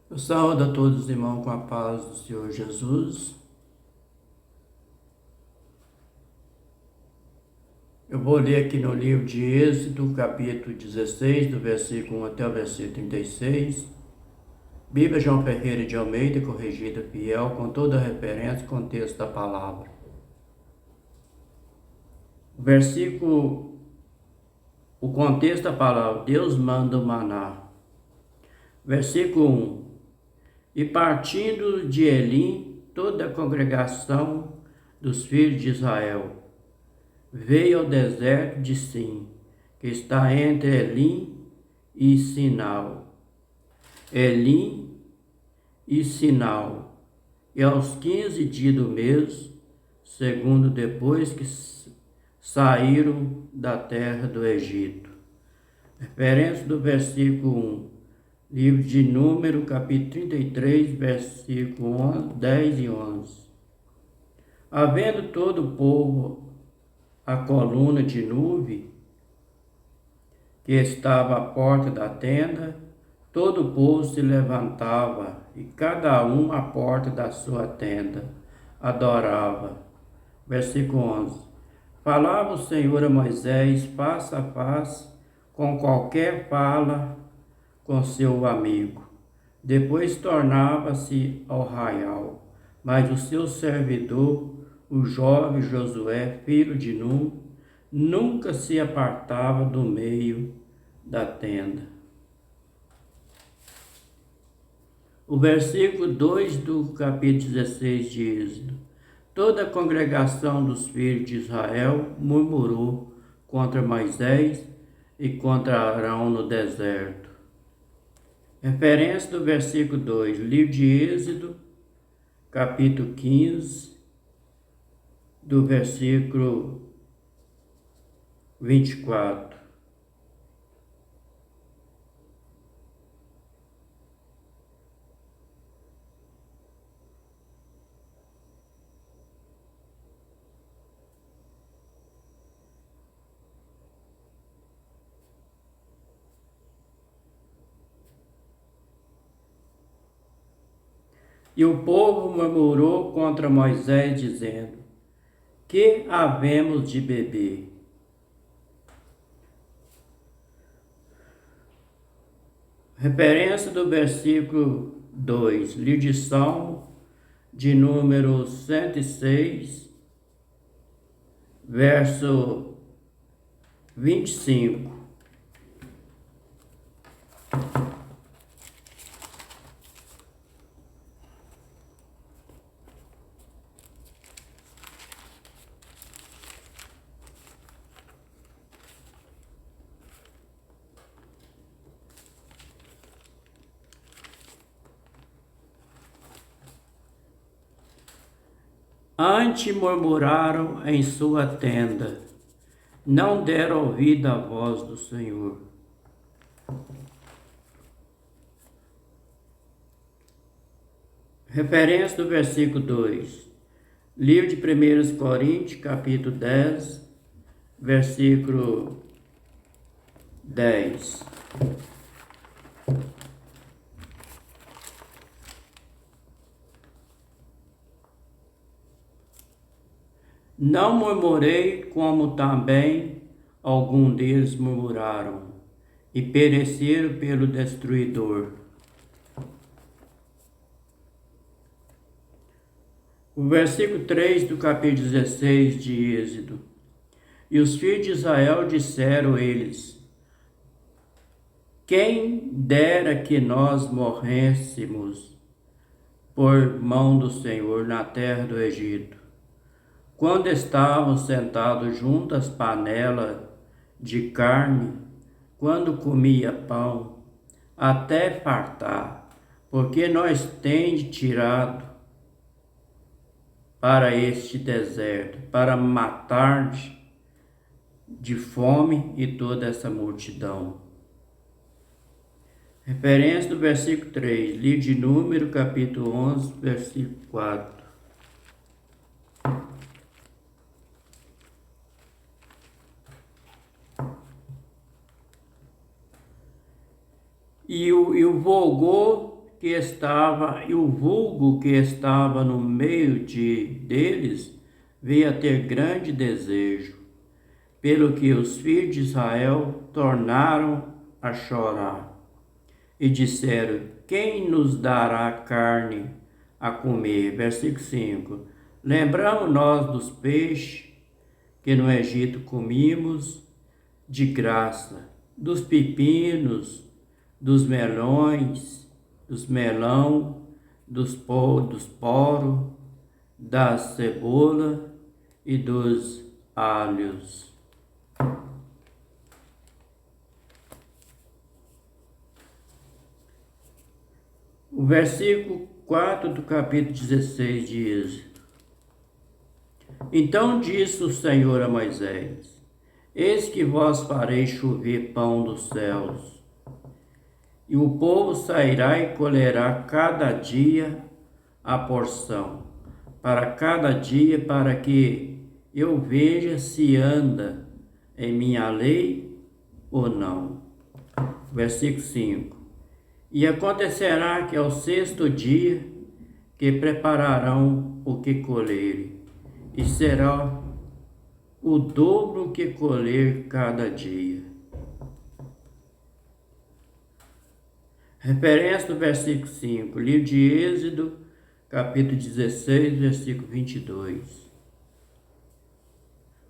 Eu saúdo a todos os irmãos com a paz do Senhor Jesus. Eu vou ler aqui no livro de Êxodo, capítulo 16, do versículo 1 até o versículo 36. Bíblia João Ferreira de Almeida, corrigida fiel, com toda a referência e contexto da palavra. O contexto da palavra, Deus manda o maná. Versículo 1. E partindo de Elim, toda a congregação dos filhos de Israel veio ao deserto de Sim, que está entre Elim e Sinal. Elim e Sinal. E aos 15 dias do mês, segundo depois que saíram da terra do Egito. Referência do versículo 1. Livro de Número, capítulo 33, versículo 10 e 11. Havendo todo o povo a coluna de nuvem que estava à porta da tenda, todo o povo se levantava e cada um à porta da sua tenda adorava. Versículo 11. Falava o Senhor a Moisés face a face, com qualquer fala com seu amigo. Depois tornava-se ao arraial, mas o seu servidor, o jovem Josué, filho de Num, nunca se apartava do meio da tenda. O versículo 2 do capítulo 16 de Êxodo. Toda a congregação dos filhos de Israel murmurou contra Moisés e contra Arão no deserto. Referência do versículo 2, livro de Êxodo, capítulo 15, do versículo 24. E o povo murmurou contra Moisés, dizendo: que havemos de beber? Referência do versículo 2, livro de Salmo, de número 106, verso 25. Antes murmuraram em sua tenda, não deram ouvido à voz do Senhor. Referência do versículo 2. Livro de 1 Coríntios, capítulo 10, versículo 10. Não murmurei, como também algum deles murmuraram, e pereceram pelo destruidor. O versículo 3 do capítulo 16 de Êxodo. E os filhos de Israel disseram eles: quem dera que nós morrêssemos por mão do Senhor na terra do Egito, quando estavam sentados junto às panelas de carne, quando comia pão, até fartar, porque nós temos tirado para este deserto, para matar de fome e toda essa multidão. Referência do versículo 3, livro de Número, capítulo 11, versículo 4. E o volgou o vulgo que estava no meio deles veio a ter grande desejo, pelo que os filhos de Israel tornaram a chorar e disseram: quem nos dará carne a comer? Versículo 5. Lembramos nós dos peixes que no Egito comimos de graça, dos pepinos, dos melões, dos melão, dos poros, da cebola e dos alhos. O versículo 4 do capítulo 16 diz: então disse o Senhor a Moisés: eis que vos farei chover pão dos céus, e o povo sairá e colherá cada dia a porção, para cada dia, para que eu veja se anda em minha lei ou não. Versículo 5. E acontecerá que ao sexto dia que prepararão o que colherem, e será o dobro que colher cada dia. Referência do versículo 5, livro de Êxodo, capítulo 16, versículo 22.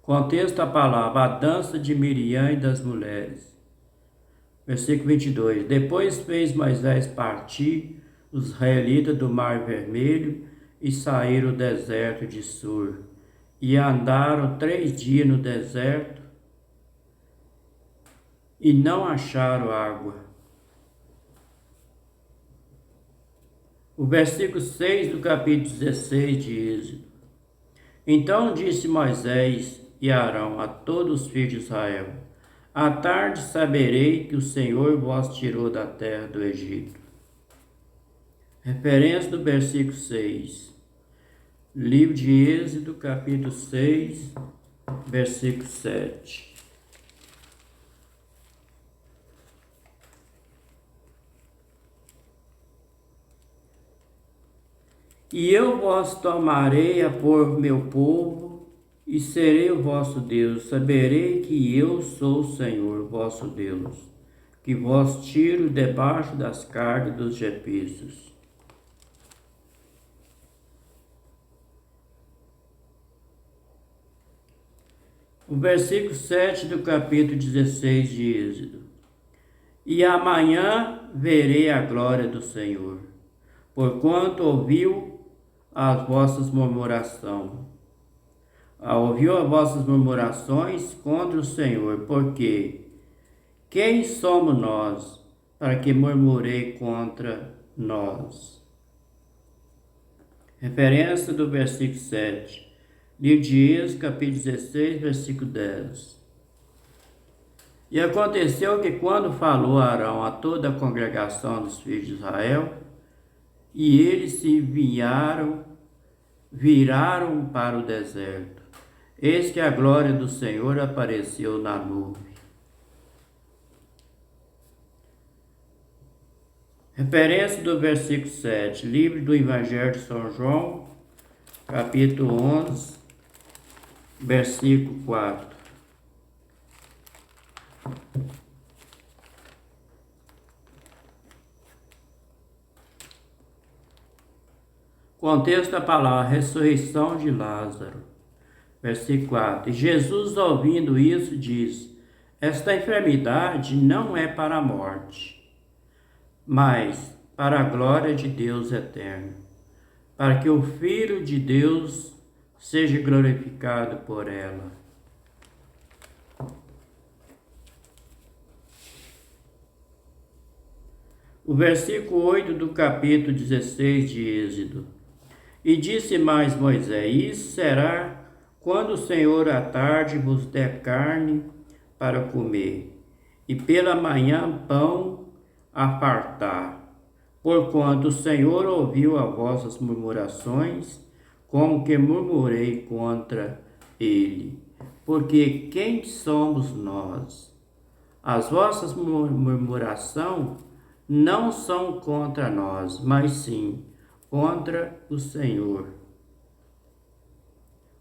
Contexto da palavra: a dança de Miriam e das mulheres. Versículo 22. Depois fez Moisés partir os israelitas do Mar Vermelho e saíram do deserto de Sur. E andaram 3 dias no deserto e não acharam água. O versículo 6 do capítulo 16 de Êxodo. Então disse Moisés e Arão a todos os filhos de Israel: à tarde saberei que o Senhor vos tirou da terra do Egito. Referência do versículo 6. Livro de Êxodo, capítulo 6, versículo 7. E eu vos tomarei a por meu povo, e serei o vosso Deus. Saberei que eu sou o Senhor, vosso Deus, que vos tiro debaixo das cargas dos egípcios. O versículo 7 do capítulo 16 de Êxodo. E amanhã verei a glória do Senhor, porquanto ouviu as vossas murmurações. Ouviu as vossas murmurações contra o Senhor, porque quem somos nós para que murmurei contra nós? Referência do versículo 7. Livro de Êxodo, capítulo 16, versículo 10. E aconteceu que quando falou Arão a toda a congregação dos filhos de Israel, e eles se viraram para o deserto, eis que a glória do Senhor apareceu na nuvem. Referência do versículo 7, livro do Evangelho de São João, capítulo 11, versículo 4. Contexto da palavra: ressurreição de Lázaro. Versículo 4. E Jesus, ouvindo isso, diz: esta enfermidade não é para a morte, mas para a glória de Deus eterno, para que o Filho de Deus seja glorificado por ela. O versículo 8 do capítulo 16 de Êxodo. E disse mais Moisés: isso será quando o Senhor à tarde vos der carne para comer, e pela manhã pão a fartar, porquanto o Senhor ouviu as vossas murmurações, como que murmurei contra ele. Porque quem somos nós? As vossas murmurações não são contra nós, mas sim contra o Senhor.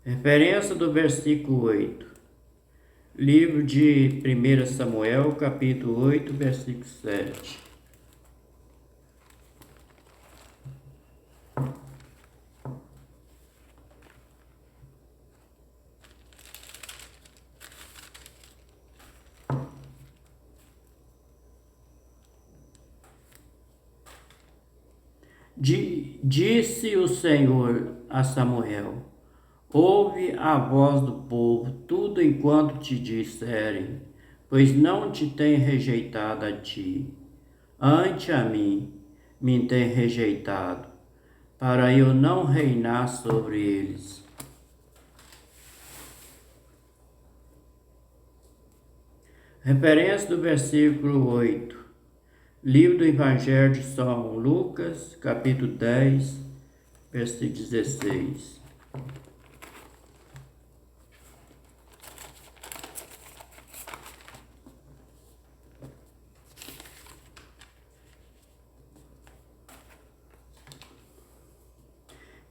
Referência do versículo 8. Livro de 1 Samuel, capítulo 8, versículo 7. Disse o Senhor a Samuel: ouve a voz do povo, tudo enquanto te disserem, pois não te tem rejeitado a ti, ante a mim me tem rejeitado, para eu não reinar sobre eles. Referência do versículo 8. Livro do Evangelho de São Lucas, capítulo 10, versículo 16.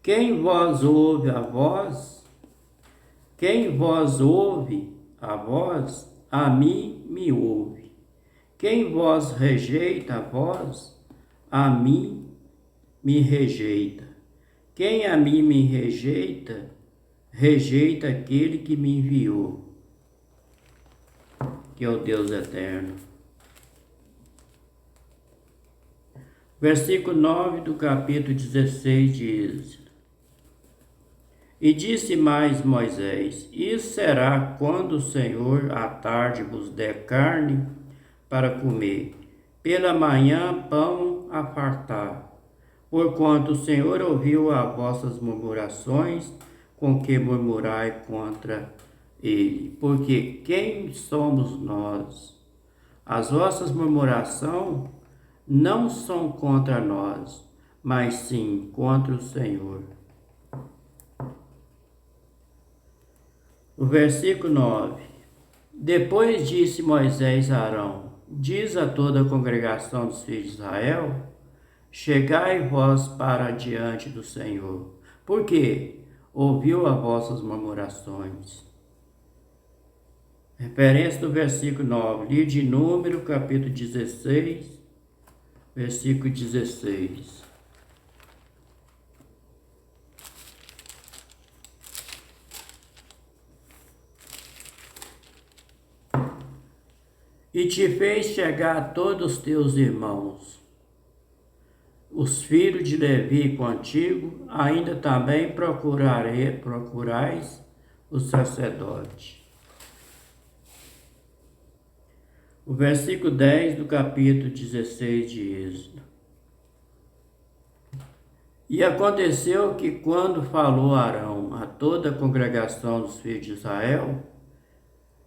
Quem vos ouve a voz, a mim me ouve. Quem vos rejeita a vós, a mim me rejeita. Quem a mim me rejeita, rejeita aquele que me enviou, que é o Deus eterno. Versículo 9 do capítulo 16 de Êxodo. E disse mais Moisés: isso será quando o Senhor à tarde vos der carne para comer, pela manhã pão a fartar. Porquanto o Senhor ouviu as vossas murmurações, com que murmurai contra ele. Porque quem somos nós? As vossas murmurações não são contra nós, mas sim contra o Senhor. O versículo 9. Depois disse Moisés a Arão: diz a toda a congregação dos filhos de Israel: chegai vós para diante do Senhor, porque ouviu as vossas murmurações. Referência do versículo 9, livro de Número, capítulo 16, versículo 16. E te fez chegar todos os teus irmãos, os filhos de Levi contigo, ainda também procurais o sacerdote. O versículo 10 do capítulo 16 de Êxodo. E aconteceu que quando falou Arão a toda a congregação dos filhos de Israel,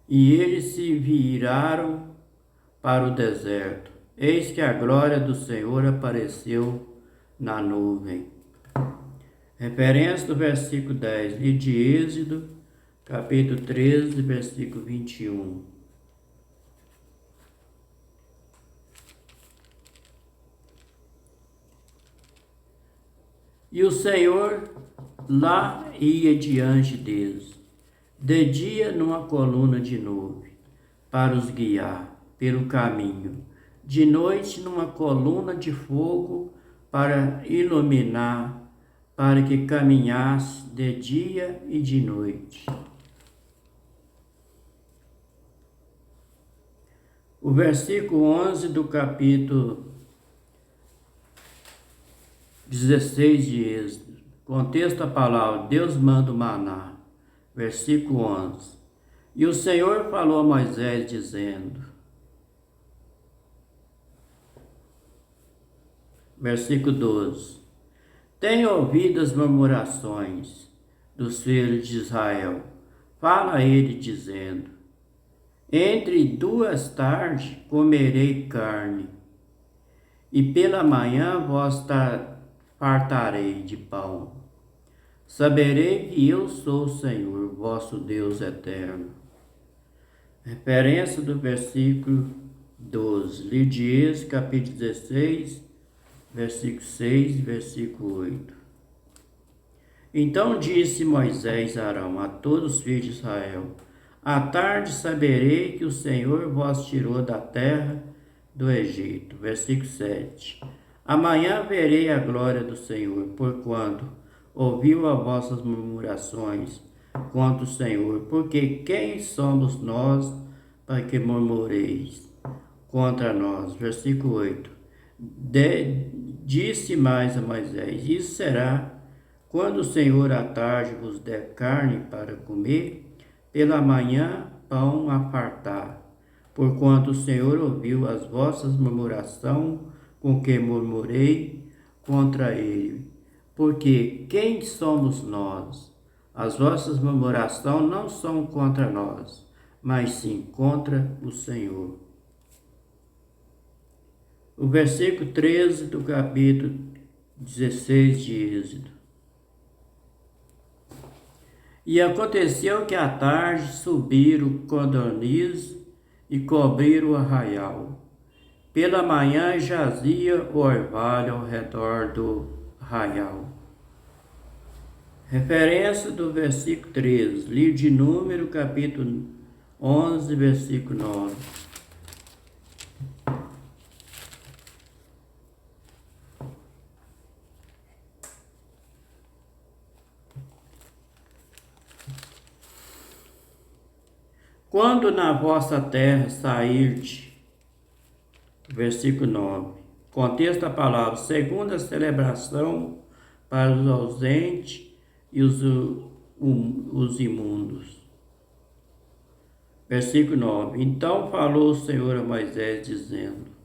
e eles se viraram para o deserto, eis que a glória do Senhor apareceu na nuvem. Referência do versículo 10, livro de Êxodo, capítulo 13, versículo 21. E o Senhor lá ia diante deles, de dia numa coluna de nuvem, para os guiar pelo caminho, de noite numa coluna de fogo para iluminar, para que caminhasse de dia e de noite. O versículo 11 do capítulo 16 de Êxodo, contexto a palavra: Deus manda o maná. Versículo 11. E o Senhor falou a Moisés, dizendo, versículo 12: tenho ouvido as murmurações dos filhos de Israel. Fala a ele, dizendo, entre 2 tardes comerei carne, e pela manhã vos fartarei de pão. Saberei que eu sou o Senhor, vosso Deus eterno. Referência do versículo 12. Livro de Êxodo, capítulo 16, versículo 6, versículo 8. Então disse Moisés a Arão, a todos os filhos de Israel: à tarde saberei que o Senhor vos tirou da terra do Egito. Versículo 7. Amanhã verei a glória do Senhor, porquanto ouviu as vossas murmurações contra o Senhor. Porque quem somos nós para que murmureis contra nós? Versículo 8. Disse mais a Moisés: isso será quando o Senhor à tarde vos der carne para comer, pela manhã pão a fartar. Porquanto o Senhor ouviu as vossas murmurações com que murmurei contra ele. Porque quem somos nós? As vossas murmurações não são contra nós, mas sim contra o Senhor. O versículo 13 do capítulo 16 de Êxodo. E aconteceu que à tarde subiram codornizes e cobriram o arraial. Pela manhã jazia o orvalho ao redor do arraial. Referência do versículo 13, livro de Número, capítulo 11, versículo 9. Quando na vossa terra sairde, versículo 9, contexto da palavra, segundo a celebração para os ausentes e os imundos. Versículo 9, então falou o Senhor a Moisés, dizendo: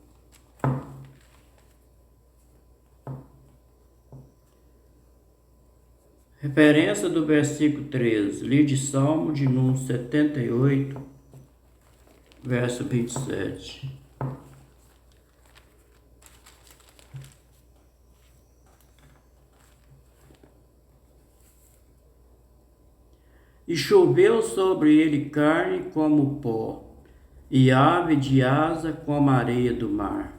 referência do versículo 13, livro de Salmo de número 78, verso 27. E choveu sobre ele carne como pó, e ave de asa como a areia do mar.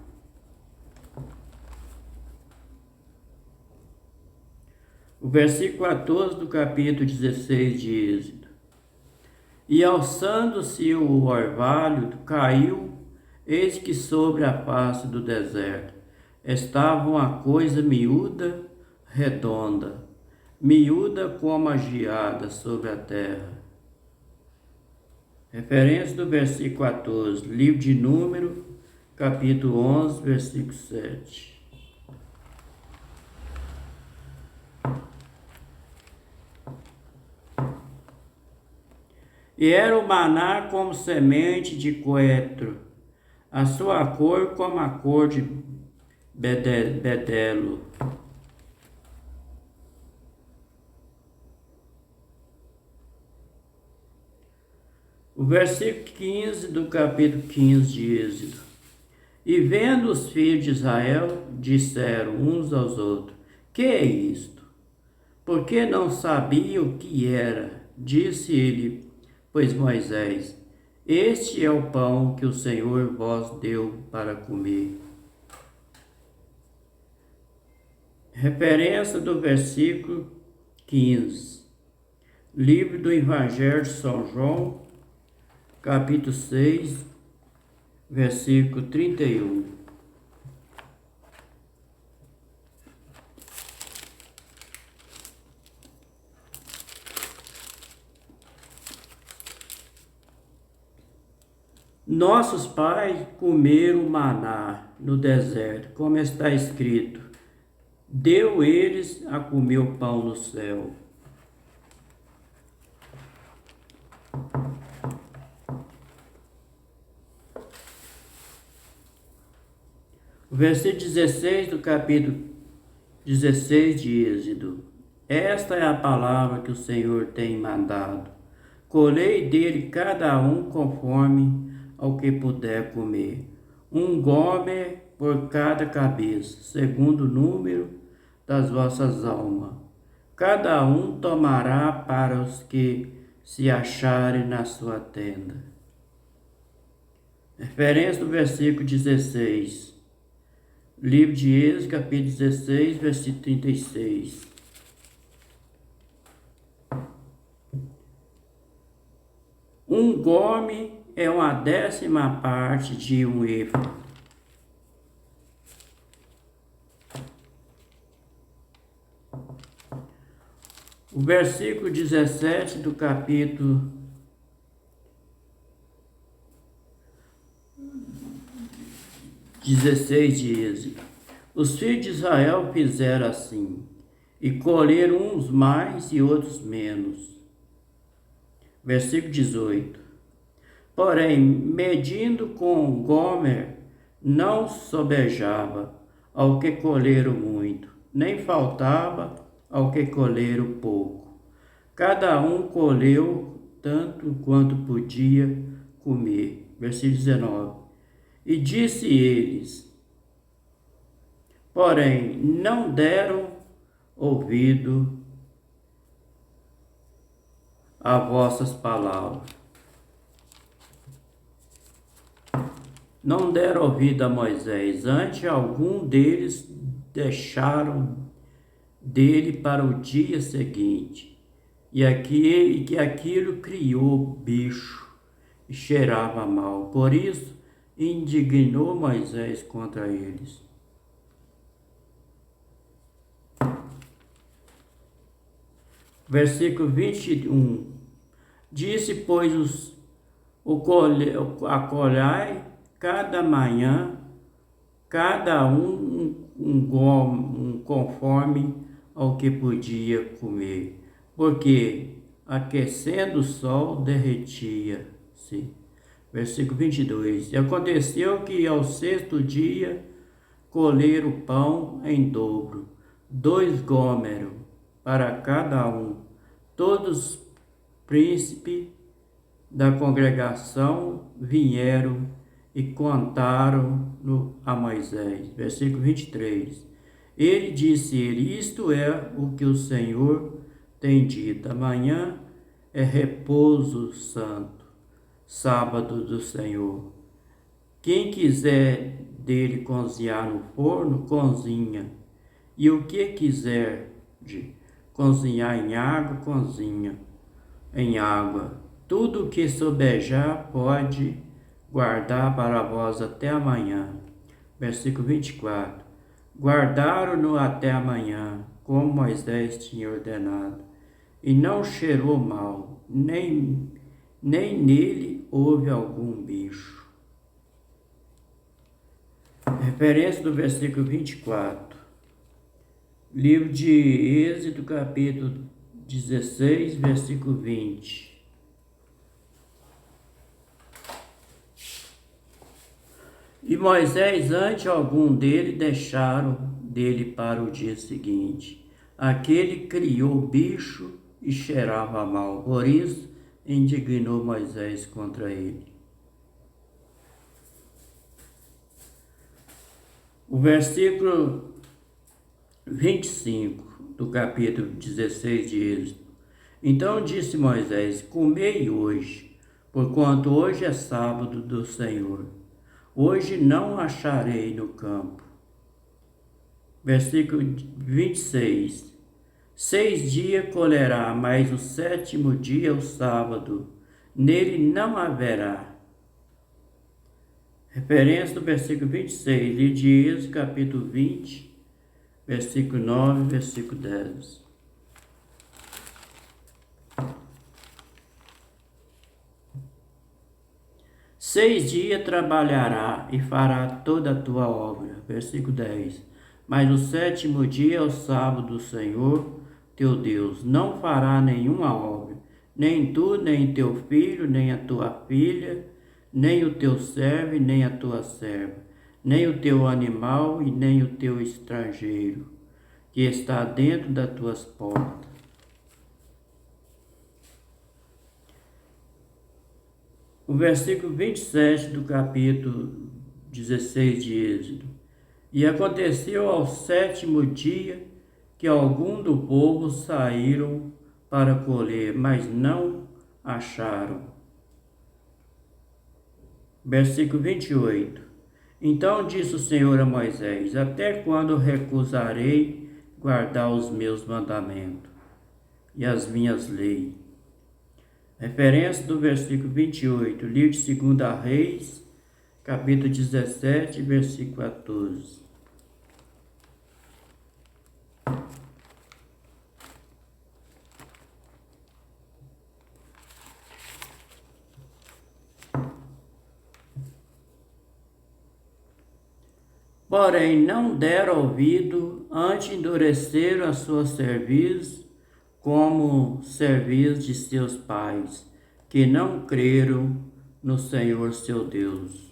O versículo 14 do capítulo 16 de Êxodo. E alçando-se o orvalho, caiu, eis que sobre a face do deserto estava uma coisa miúda, redonda, miúda como a geada sobre a terra. Referência do versículo 14, livro de Número, capítulo 11, versículo 7. E era o maná como semente de coentro, a sua cor como a cor de bedelo. O versículo 15 do capítulo 15 de Êxodo. E vendo os filhos de Israel, disseram uns aos outros: que é isto? Porque não sabiam o que era. Disse ele, pois Moisés: este é o pão que o Senhor vos deu para comer. Referência do versículo 15. Livro do Evangelho de São João, capítulo 6, versículo 31. Nossos pais comeram maná no deserto, como está escrito: deu eles a comer o pão no céu. O versículo 16 do capítulo 16 de Êxodo. Esta é a palavra que o Senhor tem mandado. Colhei dele cada um conforme ao que puder comer. Um gomer por cada cabeça, segundo o número das vossas almas. Cada um tomará para os que se acharem na sua tenda. Referência do versículo 16. Livro de Êxodo, capítulo 16, versículo 36. Um gome é uma 10ª parte de um efa. O versículo 17 do capítulo 16 de Êxodo. Os filhos de Israel fizeram assim, e colheram uns mais e outros menos. Versículo 18. Porém, medindo com Gomer, não sobejava ao que colheram muito, nem faltava ao que colheram pouco. Cada um colheu tanto quanto podia comer. Versículo 19. E disse eles, porém, não deram ouvido a vossas palavras. Não deram ouvido a Moisés, antes algum deles deixaram dele para o dia seguinte, e que aquilo criou bicho e cheirava mal. Por isso, indignou Moisés contra eles. Versículo 21. Disse, pois, acolhai cada manhã, cada um conforme ao que podia comer, porque aquecendo o sol derretia-se. Versículo 22. E aconteceu que ao 6º dia colheram o pão em dobro, 2 gômeros para cada um. Todos príncipes da congregação vieram e contaram a Moisés. Versículo 23. Ele disse, isto é o que o Senhor tem dito, amanhã é repouso santo, sábado do Senhor. Quem quiser dele cozinhar no forno, cozinha, e o que quiser de cozinhar em água, cozinha em água. Tudo o que sobejar pode guardar para vós até amanhã. Versículo 24. Guardaram-no até amanhã, como Moisés tinha ordenado, e não cheirou mal, nem nele houve algum bicho. Referência do versículo 24. Livro de Êxodo, capítulo 16, versículo 20. E Moisés, antes algum dele, deixaram dele para o dia seguinte. Aquele criou bicho e cheirava mal, por isso indignou Moisés contra ele. O versículo 25 do capítulo 16 de Êxodo. Então disse Moisés, comei hoje, porquanto hoje é sábado do Senhor. Hoje não acharei no campo. Versículo 26. 6 dias colherá, mas o 7º dia é o sábado. Nele não haverá. Referência do versículo 26, livro de Êxodo, capítulo 20, versículo 9, versículo 10. Seis dias trabalhará e fará toda a tua obra. Versículo 10. Mas o 7º dia é o sábado do Senhor, teu Deus. Não fará nenhuma obra, nem tu, nem teu filho, nem a tua filha, nem o teu servo, nem a tua serva, nem o teu animal e nem o teu estrangeiro, que está dentro das tuas portas. O versículo 27 do capítulo 16 de Êxodo. E aconteceu ao 7º dia que algum do povo saíram para colher, mas não acharam. Versículo 28. Então disse o Senhor a Moisés: até quando recusarei guardar os meus mandamentos e as minhas leis? Referência do versículo 28, livro de 2 Reis, capítulo 17, versículo 14. Porém, não deram ouvido, antes endureceram a sua cerviz, como cerviz de seus pais, que não creram no Senhor seu Deus.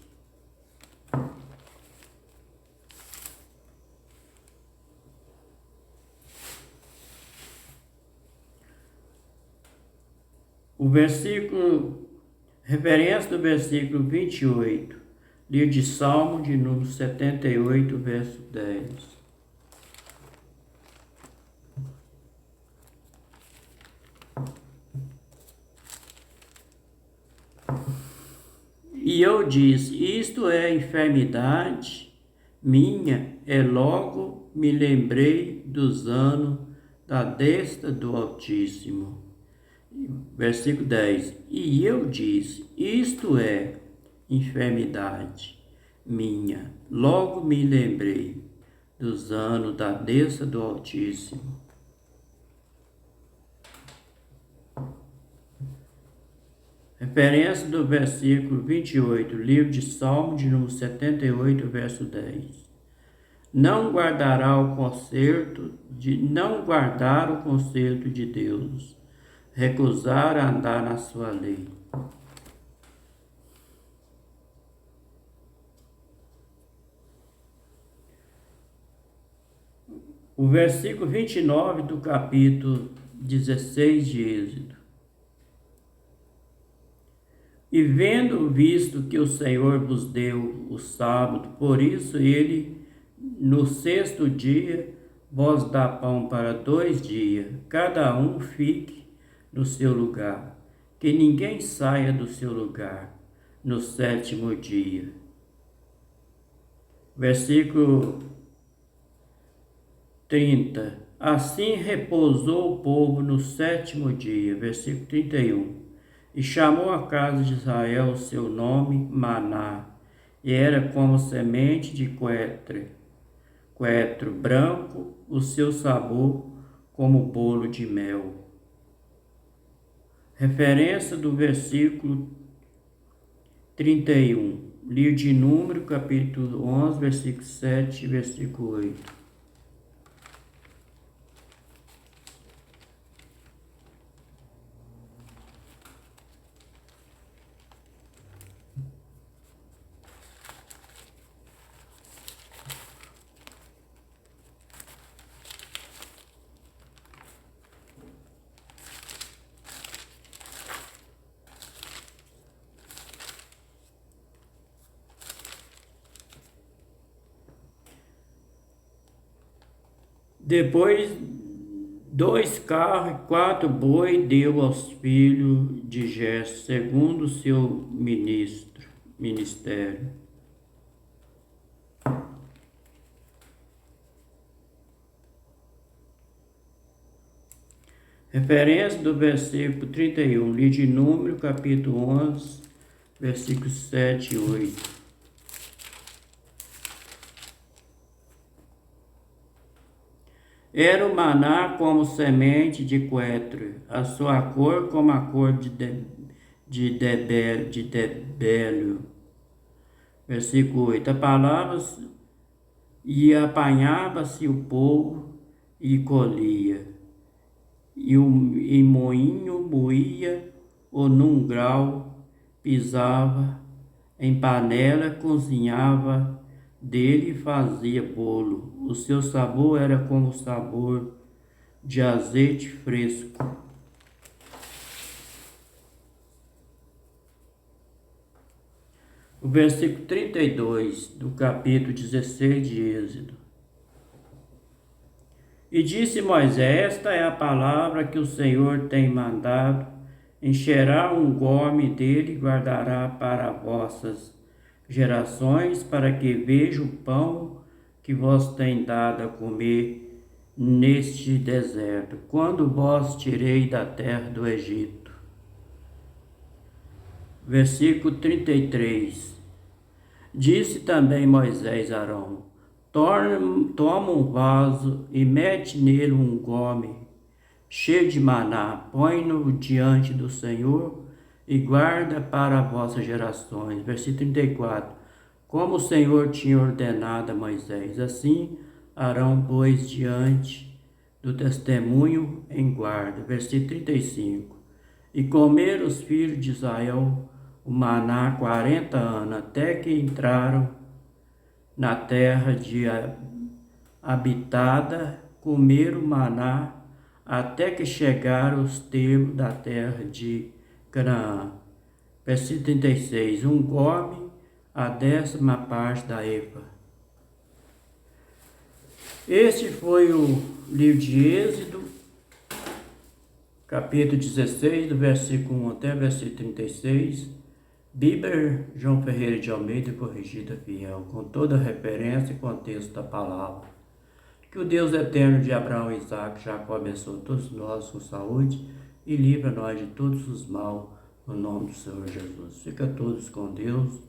O versículo, referência do versículo 28, livro de Salmo de número 78, verso 10. E eu disse: isto é enfermidade minha, logo me lembrei dos anos da destra do Altíssimo. Versículo 10. E eu disse: isto é enfermidade minha, logo me lembrei dos anos da destra do Altíssimo. Referência do versículo 28, livro de Salmo de número 78, verso 10. Não guardar o concerto de Deus, recusar andar na sua lei. O versículo 29 do capítulo 16 de Êxodo. E visto que o Senhor vos deu o sábado, por isso ele, no sexto dia, vos dá pão para 2 dias, cada um fique no seu lugar, que ninguém saia do seu lugar, no 7º dia. Versículo 30. Assim repousou o povo no 7º dia. Versículo 31. E chamou a casa de Israel o seu nome Maná, e era como semente de coentro branco, o seu sabor como bolo de mel. Referência do versículo 31, livro de Número, capítulo 11, versículo 7 e versículo 8. Depois, 2 carros e 4 bois deu aos filhos de Jesse, segundo o seu ministério. Referência do versículo 31, livro de Número, capítulo 11, versículos 7 e 8. Era o maná como semente de coentro, a sua cor como a cor de debélio. Versículo 8. A palavra e apanhava-se o povo e colhia, e moinho moía, ou num grau pisava, em panela cozinhava, dele fazia bolo. O seu sabor era como o sabor de azeite fresco. O versículo 32 do capítulo 16 de Êxodo. E disse Moisés: esta é a palavra que o Senhor tem mandado. Encherá um gome dele e guardará para vossas gerações, para que veja o pão que vos tem dado a comer neste deserto, quando vos tirei da terra do Egito. Versículo 33. Disse também Moisés a Arão: toma um vaso e mete nele um gome cheio de maná, põe-no diante do Senhor e guarda para vossas gerações. Versículo 34. Como o Senhor tinha ordenado a Moisés, assim Arão pôs diante do testemunho em guarda. Versículo 35. E comeram os filhos de Israel o maná 40 anos, até que entraram na terra de habitada, comeram o maná, até que chegaram os termos da terra de Canaã. Versículo 36. Um gome, a 10ª parte da efa. Este foi o livro de Êxodo, capítulo 16, do versículo 1 até o versículo 36. Bíblia João Ferreira de Almeida, corrigida fiel, com toda a referência e contexto da palavra. Que o Deus eterno de Abraão, Isaac e Jacó abençoe todos nós com saúde e livra nós de todos os mal, no nome do Senhor Jesus. Fica todos com Deus,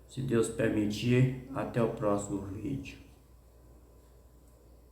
se Deus permitir. Até o próximo vídeo.